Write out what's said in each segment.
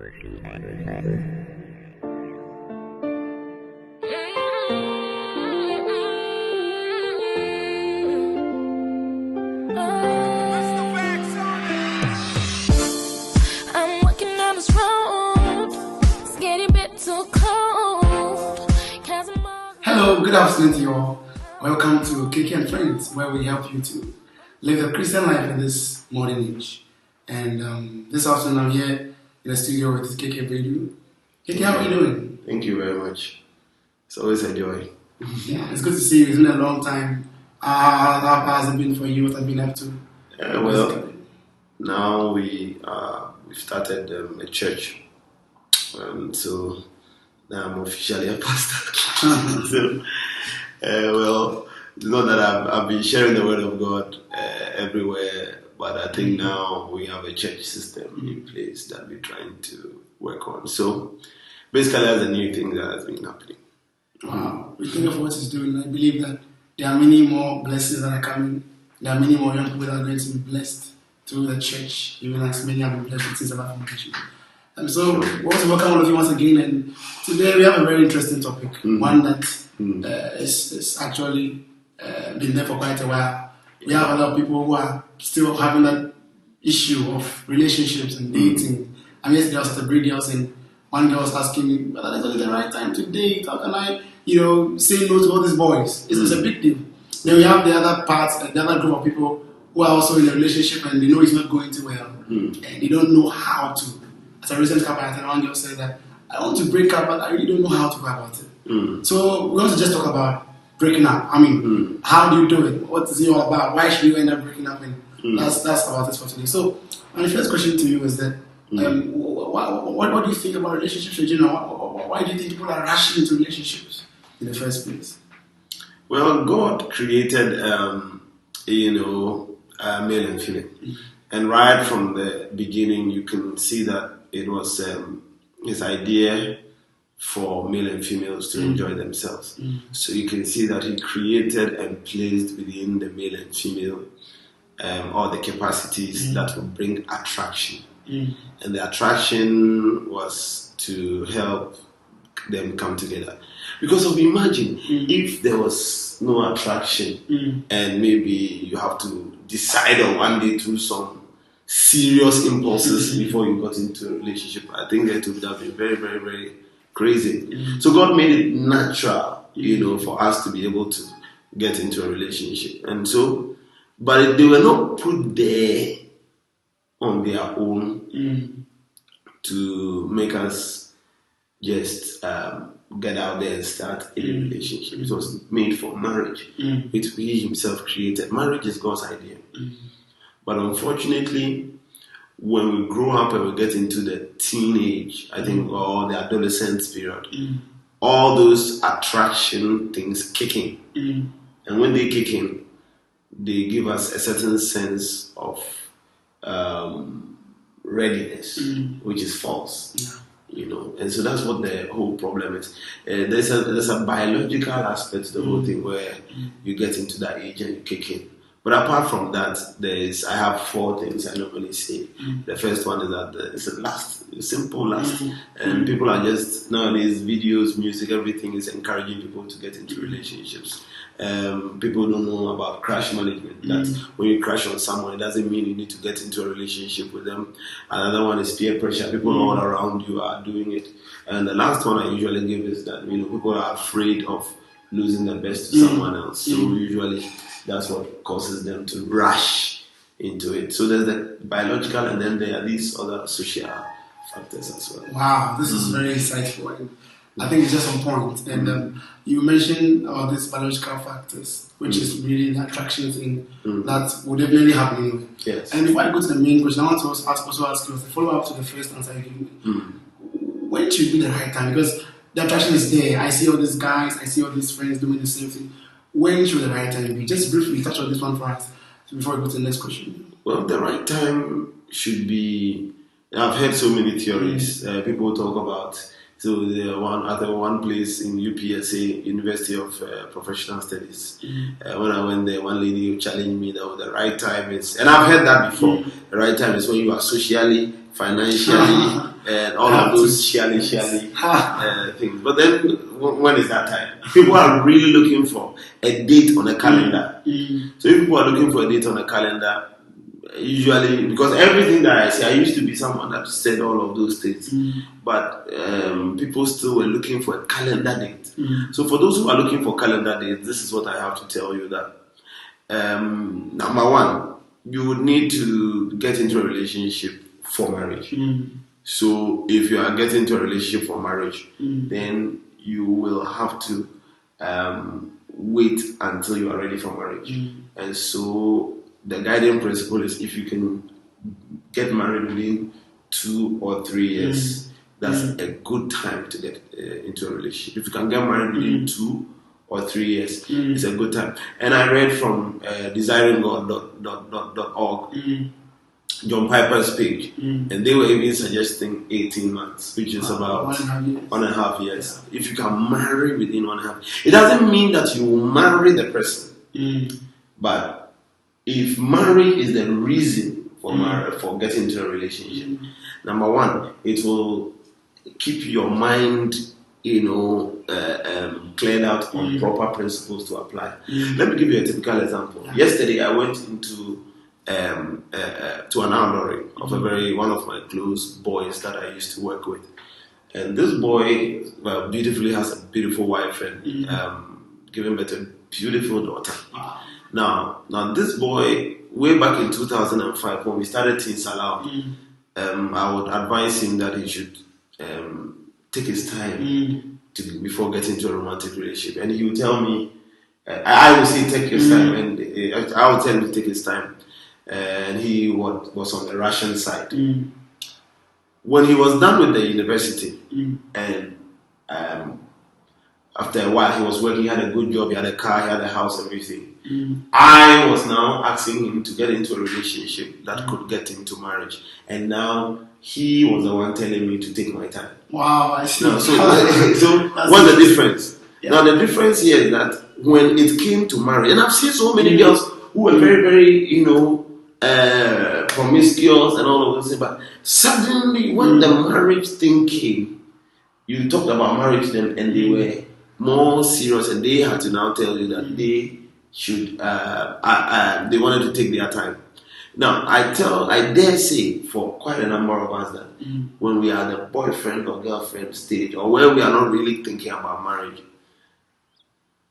I'm walking down this road. It's getting a bit too cold. Hello, good afternoon to you all. Welcome to KK and Friends, where we help you to live the Christian life in this modern age. And this afternoon I'm here in the studio with KK Radio. KK, how are you doing? Thank you very much. It's always a joy. Yeah, it's good to see you. It's been a long time. How has it been for you? What have you been up to? Well, now we've started a church, so now I'm officially a pastor. So, well, it's not that I've been sharing the word of God everywhere, but I think now we have a church system in place that we're trying to work on. So basically, that's a new thing that has been happening. Wow, we think of what it's doing. I believe that there are many more blessings that are coming. There are many more young people that are going to be blessed through the church, even as many have been blessed with things about foundation. And so, we want to welcome all of you once again. And today we have a very interesting topic, one that is actually been there for quite a while. We have a lot of people who are still having that issue of relationships and dating. And yesterday I was at a break house and one girl was asking me, whether it's only the right time to date. How can I, say no to all these boys? It's a big deal. Then we have the other part, the other group of people who are also in a relationship and they know it's not going too well. And they don't know how to. As a recent couple, I had one girl said that, I want to break up, but I really don't know how to go about it. So we want to just talk about breaking up. I mean, how do you do it? What is it all about? Why should you end up breaking up? And that's about this for today. So my first question to you is that, what do you think about relationships? Why do you think people are rushing into relationships in the first place? Well, God created, male and female. And right from the beginning, you can see that it was his idea for male and females to enjoy themselves. So you can see that he created and placed within the male and female all the capacities that will bring attraction. And the attraction was to help them come together. Because imagine if there was no attraction and maybe you have to decide on one day through some serious impulses before you got into a relationship. I think that would have been very, very, very crazy. So God made it natural, for us to be able to get into a relationship. And so, but they were not put there on their own to make us just get out there and start a relationship. It was made for marriage, which he himself created. Marriage is God's idea. But unfortunately, when we grow up and we get into the teenage, I think, or the adolescent period, all those attraction things kick in. And when they kick in, they give us a certain sense of readiness, which is false. And so that's what the whole problem is. There's a biological aspect to the whole thing where you get into that age and you kick in. But apart from that, I have 4 things I normally say. The first one is that it's a lust, simple lust. And people are just, nowadays, videos, music, everything is encouraging people to get into relationships. People don't know about crush management. That when you crush on someone, it doesn't mean you need to get into a relationship with them. Another one is peer pressure. People all around you are doing it. And the last one I usually give is that people are afraid of losing the best to someone else. So usually that's what causes them to rush into it. So there's the biological, and then there are these other social factors as well. Wow, this is very insightful. And I think it's just on point. And you mentioned all these biological factors, which is really the attraction thing that will definitely happen anyway. Yes. And before I go to the main question, I want to also ask you as a follow-up to the first answer you gave me. When should be the right time? Because the attraction is there. I see all these guys, I see all these friends doing the same thing. When should the right time be? Just briefly touch on this one for us before we go to the next question. Well, the right time should be. I've heard so many theories. People talk about. So at one place in UPSA, University of Professional Studies. When I went there, one lady challenged me that the right time is, and I've heard that before. The right time is when you are socially financially, and all of those shally things. But then, when is that time? People are really looking for a date on a calendar. So if people are looking for a date on a calendar, usually, because everything that I say, I used to be someone that said all of those things, but people still were looking for a calendar date. So for those who are looking for calendar dates, this is what I have to tell you that number one, you would need to get into a relationship for marriage. So if you are getting into a relationship for marriage, then you will have to wait until you are ready for marriage. And so the guiding principle is if you can get married within 2 or 3 years, that's a good time to get into a relationship. If you can get married within 2 or 3 years, it's a good time. And I read from desiringgod.org, John Piper's page, and they were even suggesting 18 months, which is about 1.5 years. If you can marry within 1.5, it doesn't mean that you will marry the person, but if marriage is the reason for for getting into a relationship, number one, it will keep your mind, cleared out on proper principles to apply. Let me give you a typical example. Yesterday, I went into to an armory of one of my close boys that I used to work with, and this boy beautifully has a beautiful wife and giving birth to a beautiful daughter. Now this boy, way back in 2005 when we started Teen Salau, I would advise him that he should take his time before getting into a romantic relationship, and he would tell me, I would say take his time, and I would tell him to take his time, and he was on the Russian side. When he was done with the university, and after a while he was working, he had a good job, he had a car, he had a house, everything. I was now asking him to get into a relationship that could get him to marriage, and now he was the one telling me to take my time. Wow, I see. Now, so what's the difference? Now the difference here is that when it came to marriage, and I've seen so many girls who were very, very, promiscuous and all of those things, but suddenly when the marriage thing came, you talked about marriage then, and they were more serious, and they had to now tell you that they should, they wanted to take their time. Now, I dare say for quite a number of us that when we are the boyfriend or girlfriend stage, or when we are not really thinking about marriage,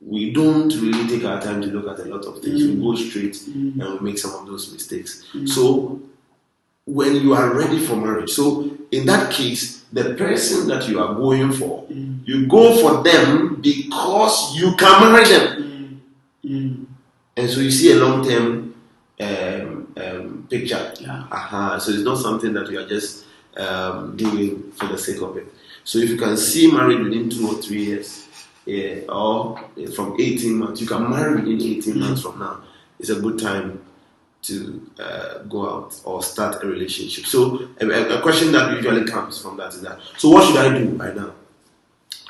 we don't really take our time to look at a lot of things. We go straight and we make some of those mistakes. So, when you are ready for marriage, so in that case, the person that you are going for, you go for them because you can marry them. And so you see a long-term picture. So it's not something that you are just doing for the sake of it. So if you can see marriage within 2 or 3 years, or from 18 months, you can marry within 18 months from now. It's a good time to go out or start a relationship. So a question that usually comes from that is that, so what should I do right now?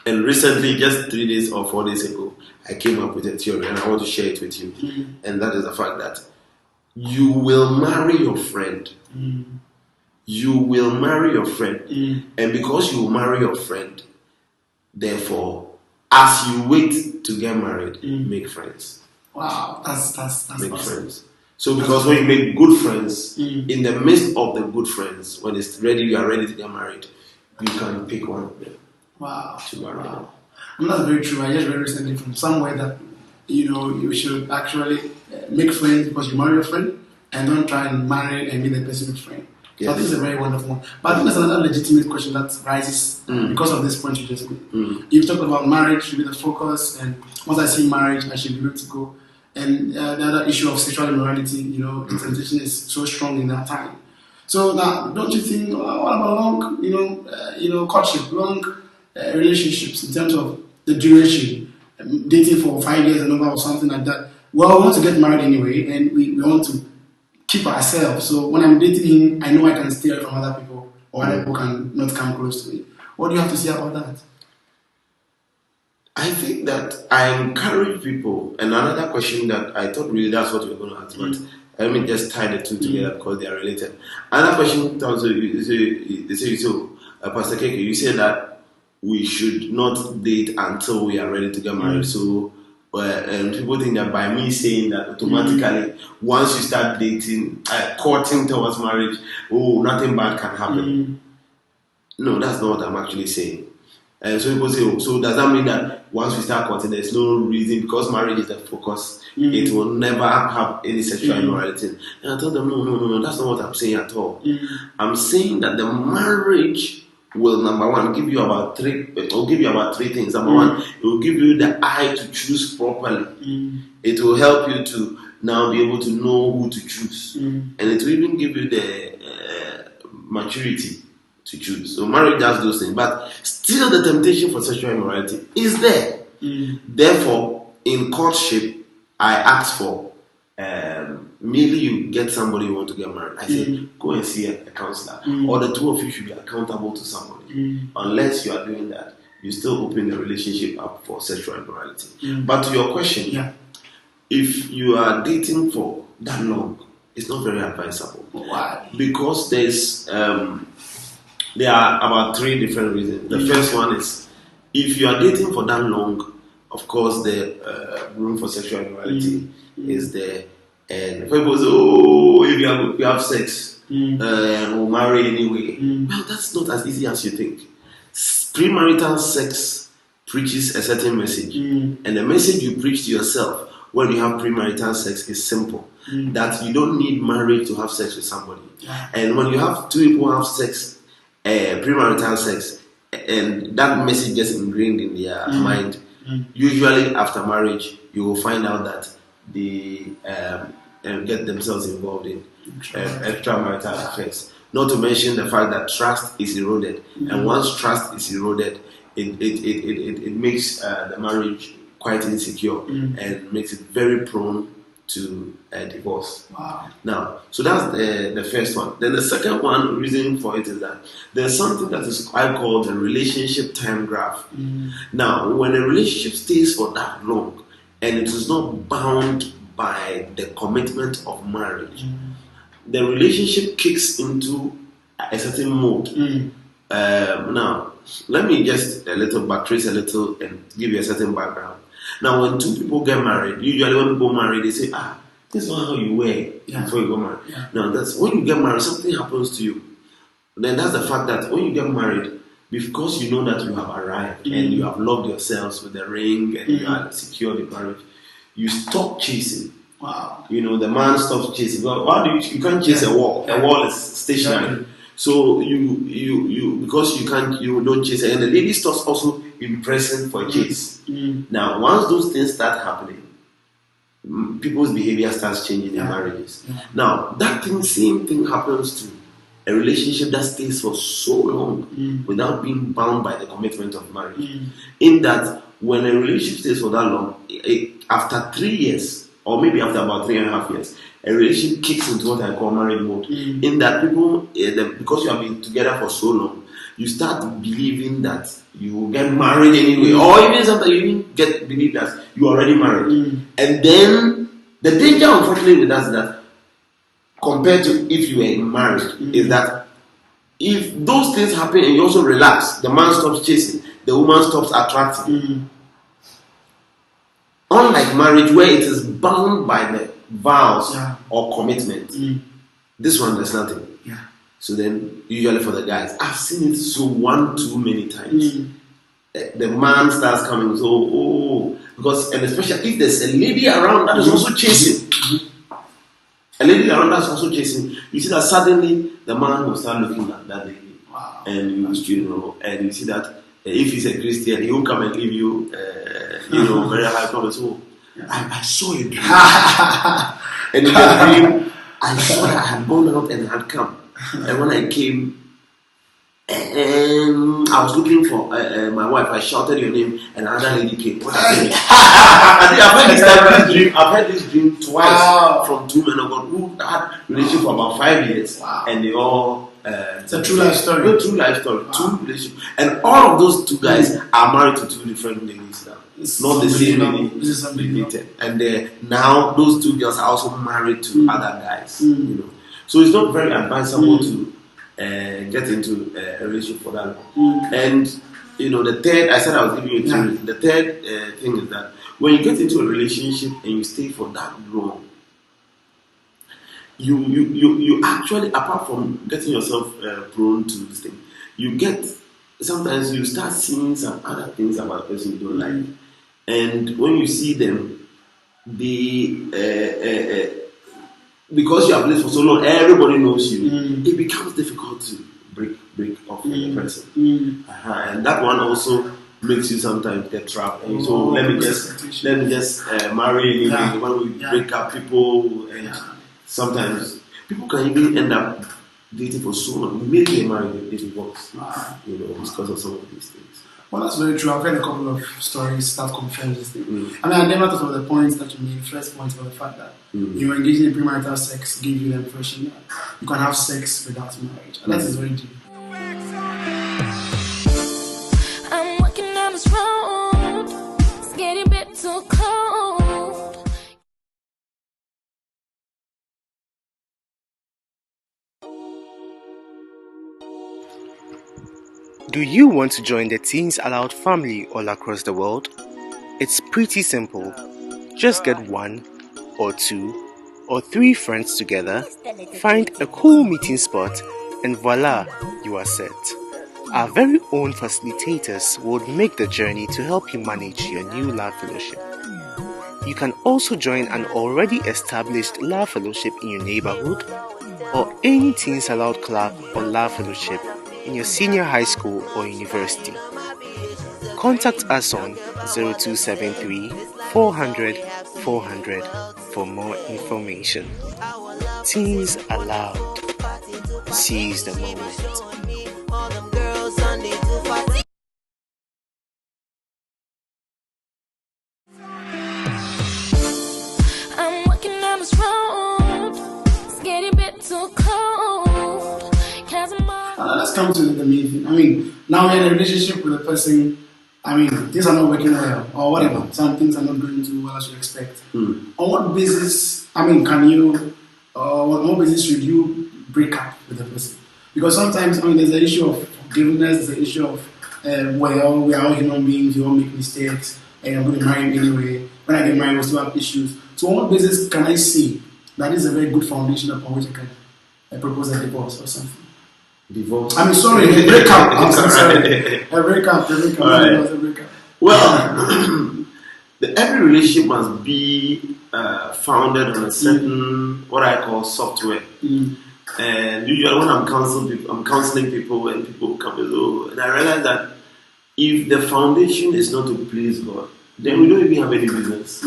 And recently, just 3 days or 4 days ago, I came up with a theory, and I want to share it with you. And that is the fact that you will marry your friend. You will marry your friend. And because you will marry your friend, therefore, as you wait to get married, make friends. Wow, that's make awesome. Friends. So because when you make good friends, in the midst of the good friends, when it's ready, you are ready to get married, you can pick one of them. Wow. To marry them. And that's very true. I just read recently from somewhere that you should actually make friends because you marry your friend, and don't try and marry and be the person's friend. Yes. So I think it's a very wonderful one. But I think there's another legitimate question that rises because of this point you just made. You've talked about marriage should be the focus, and once I see marriage, I should be able to go. And the other issue of sexual immorality, the temptation is so strong in that time. So now, don't you think, what about long, courtship, long relationships in terms of the duration, dating for 5 years and over or something like that? Well, we want to get married anyway, and we want to keep ourselves. So when I'm dating him, I know I can stay away from other people, or other people can not come close to me. What do you have to say about that? I think that I encourage people, and another question that I thought really that's what you were going to ask, but Let me just tie the two together because they are related. Another question also, Pastor Keke, you say that we should not date until we are ready to get married. So, and people think that by me saying that automatically, once you start dating, courting towards marriage, nothing bad can happen. No, that's not what I'm actually saying. So people say, so does that mean that once we start courting, there's no reason, because marriage is the focus, it will never have any sexual immorality? And I told them, no, that's not what I'm saying at all. I'm saying that the marriage will, number one, give you about three things. Number one, it will give you the eye to choose properly. It will help you to now be able to know who to choose. And it will even give you the maturity to choose. So marriage does those things, but still the temptation for sexual immorality is there. Therefore, in courtship, I ask for merely you get somebody you want to get married. I say go and see a counselor, or the two of you should be accountable to somebody. Unless you are doing that, you still open the relationship up for sexual immorality. But to your question, if you are dating for that long, it's not very advisable. Why? Because there are about three different reasons. The first one is, if you are dating for that long, of course, the room for sexual immorality is there. And people say, if we have sex, we'll marry anyway. Well, that's not as easy as you think. Premarital sex preaches a certain message. And the message you preach to yourself when you have premarital sex is simple. That you don't need marriage to have sex with somebody. And when you have two people have sex, premarital sex, and that message gets ingrained in their mind, usually after marriage you will find out that they get themselves involved in extramarital affairs. Not to mention the fact that trust is eroded, and once trust is eroded, it makes the marriage quite insecure and makes it very prone to divorce. Now, so that's the first one. Then the second one reason for it is that there's something that is I call the relationship time graph. Now, when a relationship stays for that long and it is not bound by the commitment of marriage, the relationship kicks into a certain mode. Now, let me just backtrace a little and give you a certain background. Now, when two people get married, usually when people marry, they say, this is not how you wear before you go married. Now, that's when you get married, something happens to you. Then that's the fact that when you get married, because you know that you have arrived and you have loved yourselves with the ring and you have secured the marriage, you stop chasing. You know, the man stops chasing. Why do you can't chase a wall? A wall is stationary. So you because you don't chase it, and the lady stops also impressing for a chase. Now, once those things start happening, people's behavior starts changing in marriages. Now, same thing happens to a relationship that stays for so long without being bound by the commitment of marriage. In that, when a relationship stays for that long, after 3 years, or maybe after about 3.5 years, a relationship kicks into what I call marriage mode. In that people, because you have been together for so long, you start believing that you will get married anyway, or even sometimes you even believe that you are already married. And then the danger, unfortunately, with that is that compared to if you were married, is that if those things happen and you also relax, the man stops chasing, the woman stops attracting. Unlike marriage, where it is bound by the vows or commitment, this one there's nothing. So then, usually for the guys, I've seen it so too many times. The man starts coming, because, and especially if there's a lady around that is also chasing. A lady around that's also chasing. You see that suddenly the man will start looking at that lady, and and you see that if he's a Christian, he will come and give you, very high promise. I saw a dream, and in the dream, I saw that I had gone out and had come. And when I came, and I was looking for my wife, I shouted your name, and another lady came. What happened? I've had this dream twice from two men of God who had relationship for about 5 years, and they all. It's a true life story. Two relationships, and all of those two guys are married to two different ladies now. not the same This is unbelievable. related. And now those two girls are also married to other guys. You know, so it's not very advisable to get into a relationship for that long. And you know, the third, I said I was giving you two. The third thing is that when you get into a relationship and you stay for that long, you actually, apart from getting yourself prone to this thing, you get, sometimes you start seeing some other things about the person you don't like. And when you see them, because you have lived for so long, everybody knows you. It becomes difficult to break off with the person. And that one also makes you sometimes get trapped. And so let me just marry. When we break up, people and sometimes people can even end up dating for so long. Maybe they marry, they divorce. You know, because of some of these things. Well, that's very true. I've heard a couple of stories that confirm this thing. I mean, I never thought of the points that you made. First point was the fact that you engaging in premarital sex give you the impression that you can have sex without marriage. And that is very deep. I'm walking down this road. It's getting a bit too cold. Do you want to join the Teens Allowed family all across the world? It's pretty simple. Just get 1 or 2 or 3 friends together, find a cool meeting spot, and voila, you are set. Our very own facilitators will make the journey to help you manage your new love fellowship. You can also join an already established love fellowship in your neighborhood or any Teens Allowed club or love fellowship in your senior high school or university. Contact us on 0273 400 400 for more information. Teens Allowed. Seize the moment. I'm walking down this road. It's getting a bit too cold. Let's come to the main thing. I mean, now we're in a relationship with a person. I mean, things are not working well, or whatever. Some things are not going to well as you expect. On what basis? I mean, can you? On what basis should you break up with the person? Because sometimes, I mean, there's an issue of forgiveness. There's an issue of well, we are all human beings. We all make mistakes, and I'm going to marry him anyway. When I get married, we still have issues. So, on what basis can I say that is a very good foundation upon which I can propose a divorce or something? Divorce. I'm sorry, a breakup. I'm so sorry. A breakup. Right. Well, every relationship must be founded on a certain what I call software. And usually when I'm counseling people and people come below, and I realize that if the foundation is not to please God, then we don't even have any business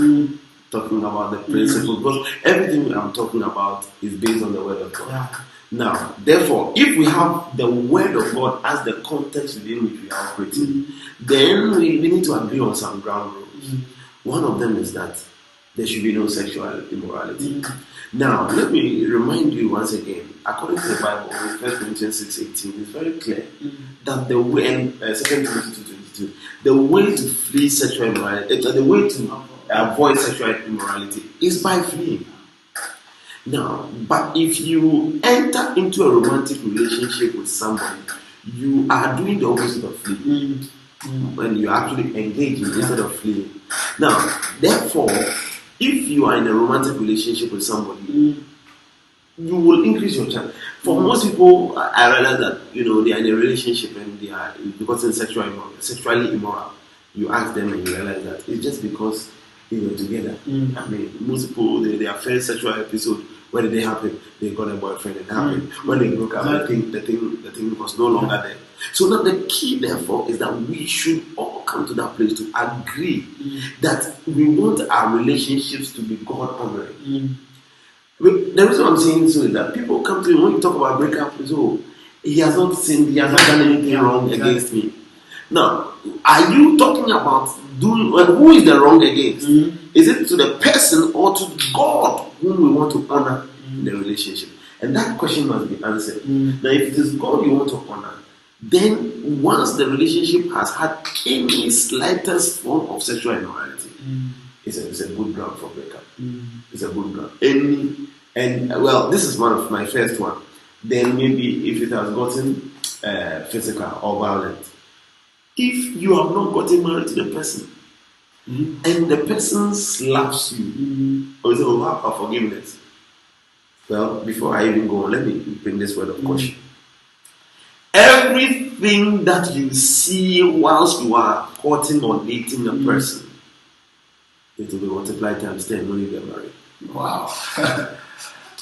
talking about the principle, because everything I'm talking about is based on the word of God. Yeah. Now, therefore, if we have the word of God as the context within which we are operating, then we need to agree on some ground rules. One of them is that there should be no sexual immorality. Now, let me remind you once again, according to the Bible, in 1 Corinthians 6:18, it's very clear that the way, and 2 Timothy 2:22, the way to flee sexual immorality, the way to avoid sexual immorality is by fleeing. Now, but if you enter into a romantic relationship with somebody, you are doing the opposite of fleeing. When you actually engaging instead of fleeing. Now, therefore, if you are in a romantic relationship with somebody, you will increase your chance. For most people, I realize that they are in a relationship and they are because they're sexually immoral. You ask them and you realize that it's just because they were together. I mean, most people, their first sexual episode, when did they happen? They got a boyfriend and it happened. When they broke up, I think the thing was no longer there. So now the key, therefore, is that we should all come to that place to agree that we want our relationships to be God honoring. The reason I'm saying so is that people come to me when you talk about breakup, he has not sinned, he has not done anything wrong against me. Now, are you talking about who is the wrong against? Is it to the person or to God whom we want to honor in the relationship? And that question must be answered. Now, if it is God you want to honor, then once the relationship has had any slightest form of sexual immorality, it's a good ground for breakup. It's a good ground. Well, this is one of my first one. Then maybe if it has gotten physical or violent, if you have not gotten married to the person and the person slaps you, or say, "Oh, have forgiveness." Well, before I even go on, let me bring this word of caution. Everything that you see whilst you are courting or dating a person, it will be multiplied times 10 when you get married. Wow.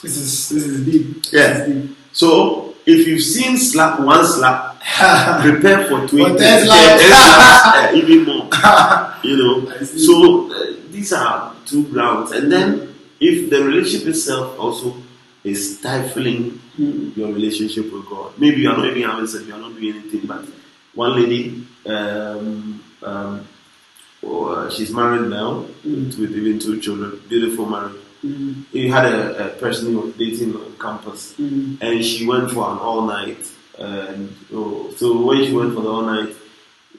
This is deep. Yeah. This is deep. So if you've seen one slap, prepare for 20 10 slaps. even more. So these are two grounds. And then if the relationship itself also is stifling your relationship with God, maybe you are not even having sex, you are not doing anything. But one lady, she's married now with even 2 children, beautiful marriage. He had a person he was dating on campus, and she went for an all night. And so when she went for the all night,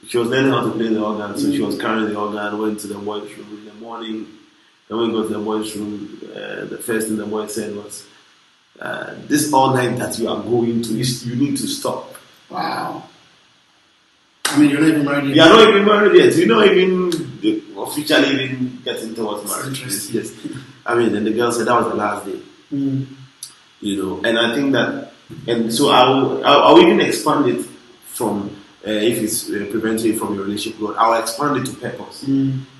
she was learning how to play the organ. So she was carrying the organ, went to the boys' room in the morning. Then when we got to the boys' room, the first thing the boy said was, "This all night that you are going to, you need to stop." Wow. I mean, you're not even married yet. You are not even married yet. You're not even officially even getting towards marriage. Yes. I mean, and the girl said that was the last day. And I think that, and so I'll even expand it from if it's preventing you from your relationship growth. I'll expand it to purpose.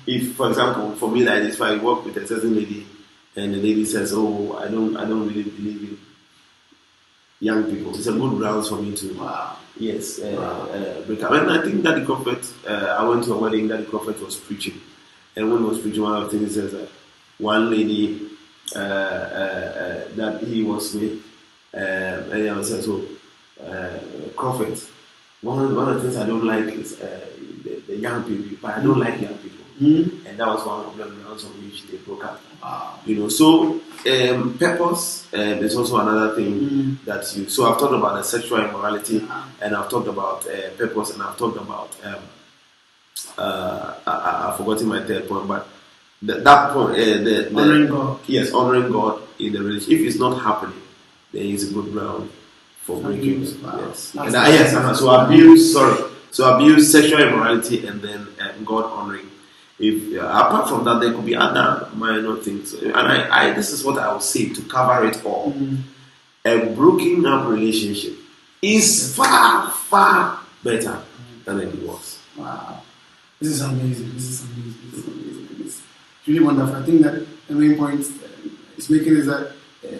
If, for example, for me like this, if I work with a certain lady, and the lady says, "Oh, I don't really believe in young people," it's a good grounds for me to. Wow. Yes, break up. And I think Daddy Prophet, I went to a wedding, Daddy Prophet was preaching. And when he was preaching, one of the things he says that one lady that he was with, and he said, "So, Prophet, one of the things I don't like is the young people, but I don't like young people." And that was one of the grounds on which they broke up. Wow. So purpose is also another thing that you. So I've talked about the sexual immorality, and I've talked about purpose, and I've talked about I've forgotten my third point, but that point, honoring God. Yes, honoring God in the relationship. If it's not happening, then it's a good ground for breaking. Wow. Yes. So abuse, sexual immorality, and then God honoring. If apart from that, there could be other minor things, and I this is what I would say to cover it all. A broken up relationship is far better than a divorce. Wow, this is amazing. It's really wonderful. I think that the main point is making is that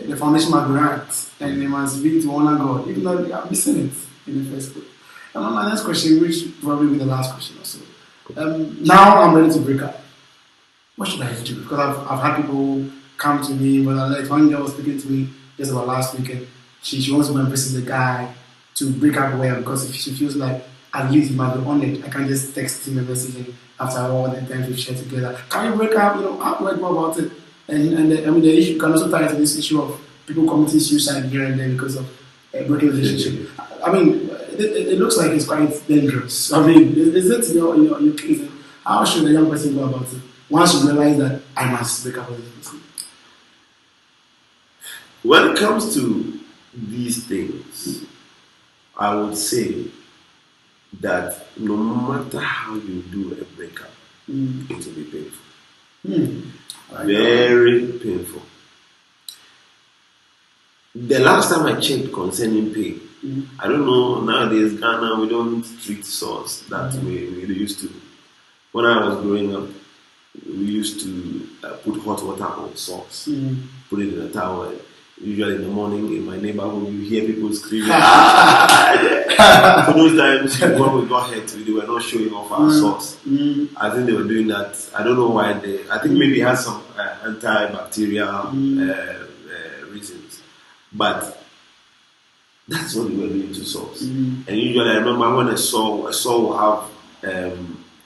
the foundation must be right, and they must be to honor God, even though they are missing it in the first place. And my next question, which probably will be the last question also. Now I'm ready to break up. What should I do? Because I've had people come to me, but like one girl was speaking to me just about last weekend. She wants to visit the guy to break up with her because if she feels like at least he might be on it. I can't just text him a message and after all the times we've shared together. Can you break up? How do I go about it? And the issue can also tie to this issue of people committing suicide here and there because of a broken relationship. I mean, it looks like it's quite dangerous. I mean, is it your case? How should a young person go about it once you realize that I must break up with this person? When it comes to these things, I would say that no matter how you do a breakup, it will be painful. Very painful. The last time I checked concerning pain, I don't know, nowadays Ghana, we don't treat sores that way we used to. When I was growing up, we used to put hot water on sores, put it in a towel. Usually in the morning in my neighborhood, you hear people screaming. For those times when we got hurt, we were not showing off our socks. I think they were doing that. I don't know why I think maybe it has some antibacterial reasons. But that's what we were doing to socks. And usually I remember when a sore will have,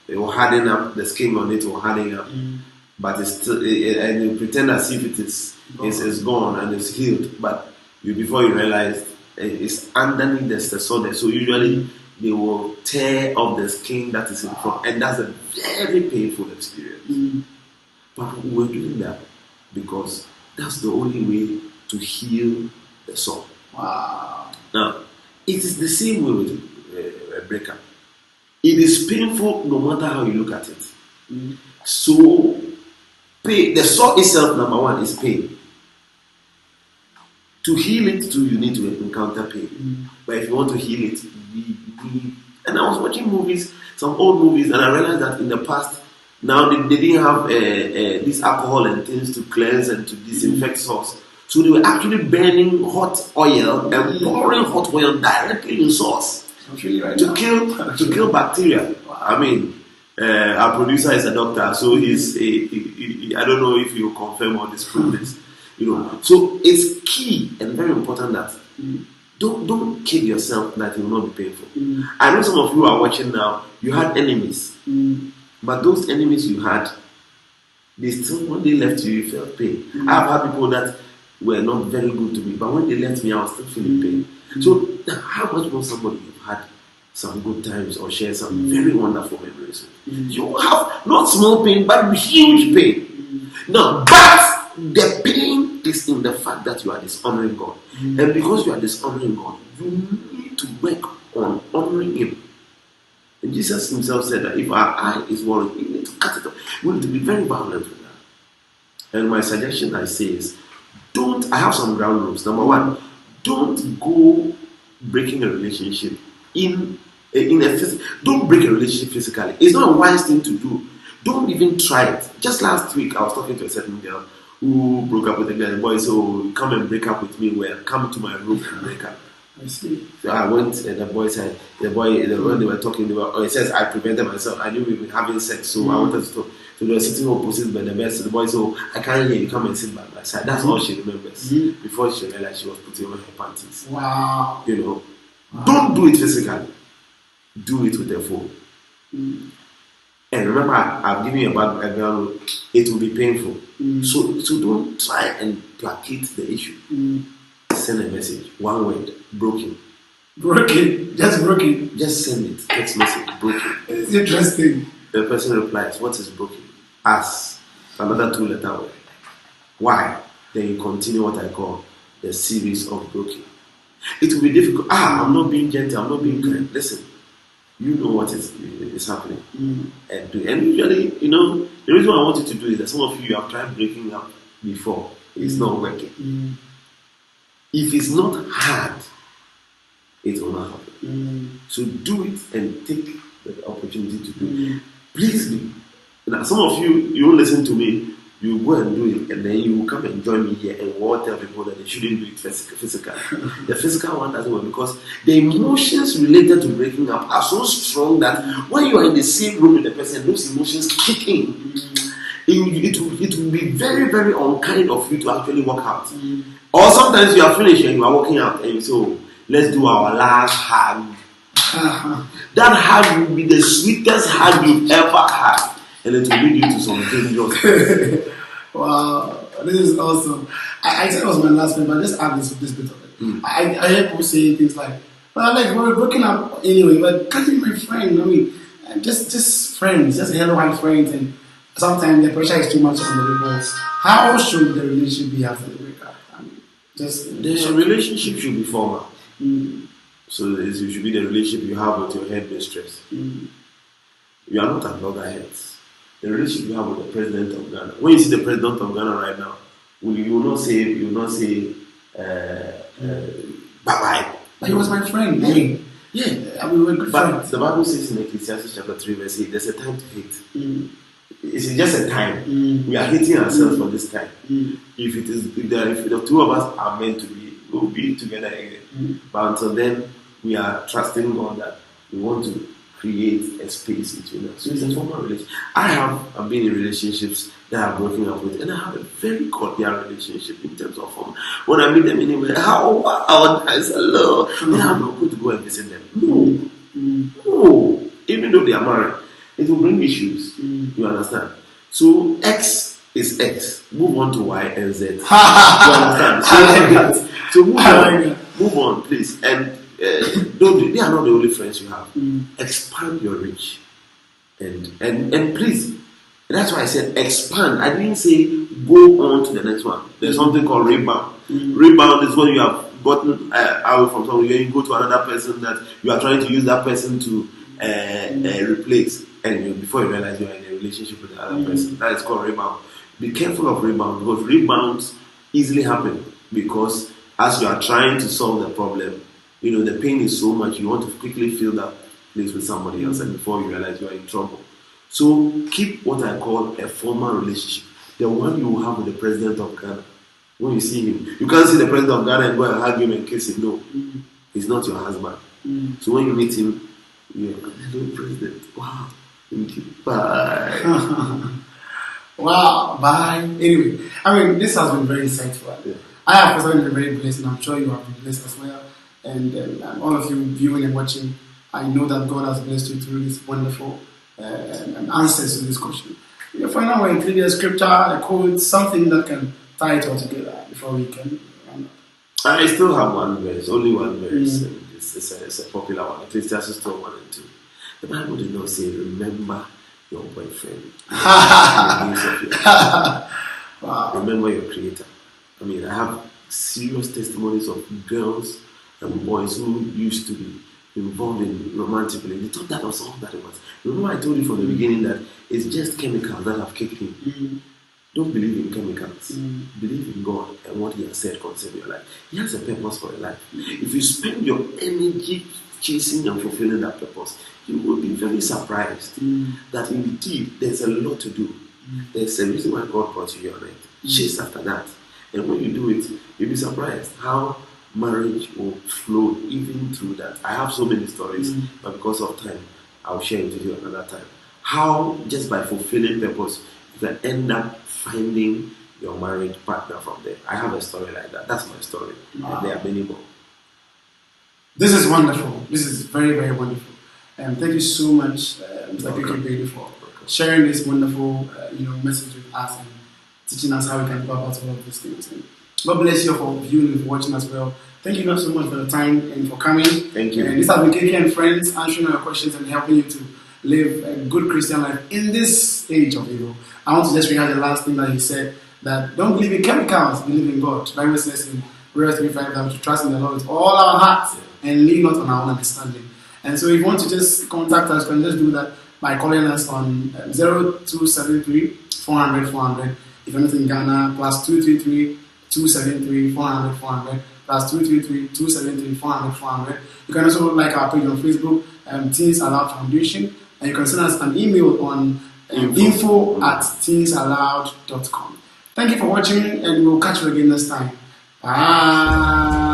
it will harden up, the skin on it will harden up. But it's still, and you pretend as if it's gone and it's healed, but before you realize it's underneath the sore. So usually they will tear off the skin that is in front, and that's a very painful experience. But we're doing that because that's the only way to heal the soul. Wow. Now, it is the same way with a breakup. It is painful no matter how you look at it. So, pain, the soul itself, number one, is pain. To heal it too, you need to encounter pain. But if you want to heal it, and I was watching movies, some old movies, and I realized that in the past, now they didn't have this alcohol and things to cleanse and to disinfect sores. So they were actually burning hot oil and pouring hot oil directly in sores to kill bacteria. Wow. I mean, our producer is a doctor, so I don't know if you confirm or disprove this. So it's key and very important that don't kill yourself that it will not be painful. I know some of you are watching now. You had enemies, but those enemies you had, they still, when they left you, you felt pain. I've had people that were not very good to me, but when they left me, I was still feeling pain. So how much more somebody you've had some good times or share some very wonderful memories with? You have not small pain, but huge pain. Now, but the pain is in the fact that you are dishonoring God. And because you are dishonoring God, you need to work on honoring Him. And Jesus Himself said that if our eye is worried, you need to cut it off. You need to be very violent with that. And my suggestion I say is, I have some ground rules. Number one, don't go breaking a relationship don't break a relationship physically. It's not a wise thing to do. Don't even try it. Just last week, I was talking to a certain girl who broke up with a guy. The boy said, "Oh, come and break up with me. Well, come to my room and break up." I see. So I went, and the boy said, when they were talking, he says, "I prevented myself. I knew we were having sex, so I wanted to talk." So they were sitting opposite by the bed. So the boy said, "Oh, I can't hear you. Come and sit by my side." That's all she remembers. Before she realized she was putting on her panties. Wow. Don't do it physically. Do it with a phone. And remember, I've given you a background. It will be painful. So don't try and placate the issue. Send a message. One word. Broken. Broken. Just broken. Just send it. Text message. Broken. It's interesting. The person replies, "What is broken?" As another 2-letter word. Why? Then you continue what I call the series of broken. It will be difficult. I'm not being gentle. I'm not being kind. Listen. You know what is happening. And usually, the reason I want you to do is that some of you have tried breaking up before. It's not working. If it's not hard, it will not happen. So do it and take the opportunity to do it. Please do. Now, some of you won't listen to me. You go and do it, and then you will come and join me here and will tell people that they shouldn't do it physically. The physical one doesn't work because the emotions related to breaking up are so strong that when you are in the same room with the person, those emotions kick in. It will be very, very unkind of you to actually walk out. Or sometimes you are finished and you are walking out and you say, "Oh, let's do our last hug." That hug will be the sweetest hug you've ever had. And it will lead you to some dangerous things. Wow, this is awesome. I said it was my last point, but just add this bit of it. I hear people say things like, "Well, we're broken up anyway, but can't be my friend." I mean, just friends, just hello friends, and sometimes the pressure is too much on the people. How should the relationship be after the breakup? I mean, the relationship should be formal. So it should be the relationship you have with your head mistress. You are not at loggerheads. The relationship you have with the president of Ghana. When you see the president of Ghana right now, you will not say bye-bye. But he was my friend. Yeah. I mean, we were good friends. The Bible says in Ecclesiastes chapter 3 verse 8, there's a time to hate. It's just a time. We are hating ourselves for this time. If the two of us are meant to be, we'll be together again. But until then, we are trusting God that we want to create a space between us. So it's a formal relationship. I've been in relationships that I've broken up with, and I have a very cordial relationship in terms of form. When I meet them anywhere, how nice, hello. Then I'm not going to go and visit them. No. Even though they are married, it will bring issues. You understand? So X is X. Move on to Y and Z. You understand? So move on, please. And they are not the only friends you have. Expand your reach, and please. That's why I said expand. I didn't say go on to the next one. There's something called rebound. Rebound is when you have gotten away from someone, you go to another person that you are trying to use that person to replace, and before you realize you are in a relationship with the other person. That is called rebound. Be careful of rebound, because rebounds easily happen because as you are trying to solve the problem, the pain is so much, you want to quickly fill that place with somebody else, and before you realize you are in trouble. So keep what I call a formal relationship, the one you will have with the president of Ghana. When you see him, you can't see the president of Ghana and go and hug him and kiss him. No, he's not your husband. So when you meet him, you're hello, president. Wow, thank you. Bye. Wow, bye. Anyway, this has been very insightful. Yeah. I have personally been very blessed, and I'm sure you have been blessed as well. And all of you viewing and watching, I know that God has blessed you through this wonderful answers to this question. For now, we're including a scripture, a quote, something that can tie it all together before we can round up. I still have one verse, only one verse. And it's a popular one. Ecclesiastes 12:1-2. The Bible did not say, remember your boyfriend. Wow. Remember your creator. I have serious testimonies of girls and boys who used to be involved in romantically. They thought that was all that it was. Remember I told you from the beginning that it's just chemicals that have kicked in. Don't believe in chemicals. Believe in God and what He has said concerning your life. He has a purpose for your life. If you spend your energy chasing and fulfilling that purpose, you will be very surprised that indeed there's a lot to do. There's a reason why God brought you here on earth. Chase after that. And when you do it, you'll be surprised how marriage will flow even through that. I have so many stories, but because of time, I'll share it with you another time. How just by fulfilling purpose, you can end up finding your marriage partner from there. I have a story like that. That's my story. Wow. And there are many more. This is wonderful. This is very, very wonderful. And thank you so much, Mr. Keke Bailey, for sharing this wonderful message with us and teaching us how we can go about all of these things. And God bless you for viewing and watching as well. Thank you guys so much for the time and for coming. Thank you. And this has been Keke and Friends, answering your questions and helping you to live a good Christian life in this age of evil. I want to just read the last thing that he said, that don't believe in chemicals, believe in God. The Bible says in Proverbs 3:5 that we should trust in the Lord with all our hearts and lean not on our own understanding. And so if you want to just contact us, you can just do that by calling us on 0273 400 400. If you're not in Ghana, plus 233 273 400 400, plus 233 273 400 400. You can also like our page on Facebook, Teens Allowed Foundation, and you can send us an email on info@teensallowed.com. Thank you for watching, and we'll catch you again next time. Bye.